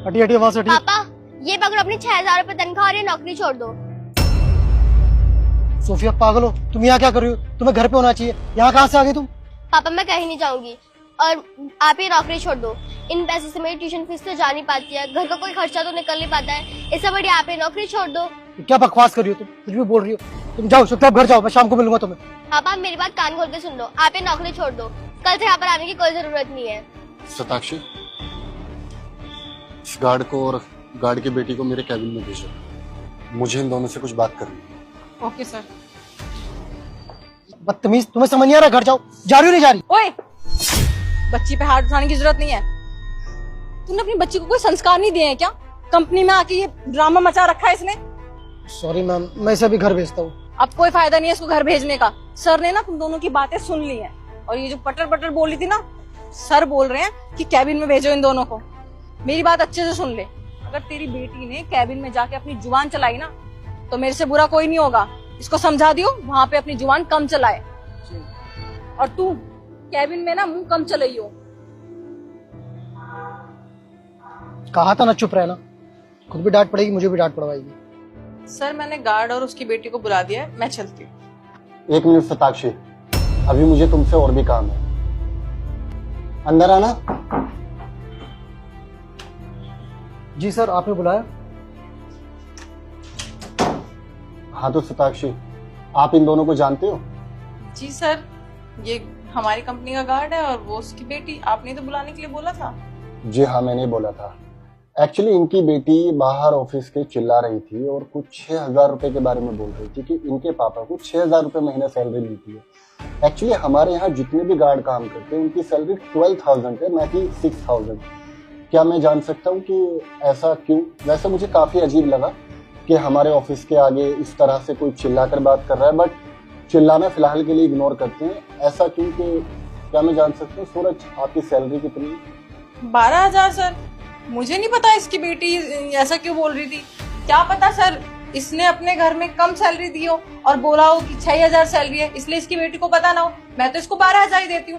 हटिए हटिए वहां से हटिए। पापा ये पकड़ो अपनी 6,000 रुपए तनख्वाह और ये नौकरी छोड़ दो। सोफिया पागल हो तुम, यहाँ क्या कर रही हो? तुम्हें घर पे होना चाहिए, यहाँ कहाँ से आ गई तुम? पापा मैं कहीं नहीं जाऊंगी और आप ये नौकरी छोड़ दो। इन पैसे से मेरी ट्यूशन फीस तो जा नहीं पाती है, घर का कोई खर्चा तो निकल नहीं पाता है, इससे बढ़िया आप ये नौकरी छोड़ दो। क्या बकवास कर रही हो तुम, कुछ भी बोल रही हो। तुम जाओ चुपचाप घर जाओ, मैं शाम को मिलूंगा तुम्हें। पापा मेरी बात कान खोल के सुन लो, आप ये नौकरी छोड़ दो, कल से यहाँ पर आने की कोई जरूरत नहीं है। सताक्षी, इस गार्ड को और गार्ड की बेटी को मेरे कैबिन में भेजो, मुझे इन दोनों से कुछ बात करनी है। Okay sir. बदतमीज, तुम्हें समझ नहीं आ रहा? घर जाओ। जा रही हो नहीं जा रही? ओए, बच्ची पे हाथ उठाने की जरूरत नहीं है। तूने अपनी बच्ची को कोई संस्कार नहीं दिए हैं क्या? कंपनी में आके ये ड्रामा मचा रखा है इसने। सॉरी मैम, मैं इसे अभी घर भेजता हूँ। अब कोई फायदा नहीं है इसको घर भेजने का। सर ने ना तुम दोनों की बातें सुन ली हैं और ये जो पटर पटर बोल रही थी ना, सर बोल रहे हैं कि कैबिन में भेजो इन दोनों को। मेरी बात अच्छे से सुन ले, अगर तेरी बेटी ने कैबिन में जाके अपनी जुबान चलाई ना तो मेरे से बुरा कोई नहीं होगा। इसको समझा दियो वहां पे अपनी जुबान कम चलाए। और तू कैबिन में ना मुंह कम चलाइयो। कहा था ना चुप रहना, खुद भी डांट पड़ेगी, मुझे भी डांट पड़वाएगी। सर मैंने गार्ड और उसकी बेटी को बुला दिया है, मैं चलती हूँ। 1 मिनट सताक्षी, अभी मुझे तुमसे और भी काम है। अंदर आना। जी सर, आपने बुलाया? हाँ तो सताक्षी, आप इन दोनों को जानते हो? जी सर, ये हमारी कंपनी का गार्ड है और वो उसकी बेटी। आपने तो बुलाने के लिए बोला था। जी हाँ, मैंने बोला था। एक्चुअली इनकी बेटी बाहर ऑफिस के चिल्ला रही थी और कुछ 6,000 रुपए के बारे में बोल रही थी कि इनके पापा को 6,000 रुपए महीना सैलरी मिलती है। एक्चुअली हमारे यहाँ जितने भी गार्ड काम करते हैं उनकी सैलरी 12,000 है, ना कि 6,000। क्या मैं जान सकता हूँ कि ऐसा क्यों? वैसे मुझे काफी अजीब लगा कि हमारे ऑफिस के आगे इस तरह से कोई चिल्लाकर बात कर रहा है, बट चिल्लाना फिलहाल के लिए इग्नोर करते हैं। ऐसा क्यों? कि क्या मैं जान सकता हूँ सूरज आपकी सैलरी कितनी है? 12,000 सर। मुझे नहीं पता इसकी बेटी ऐसा क्यों बोल रही थी। क्या पता सर इसने अपने घर में कम सैलरी दी हो और बोला हो कि 6,000 सैलरी है, इसलिए इसकी बेटी को पता ना हो। मैं तो इसको 12,000 ही देती हूँ।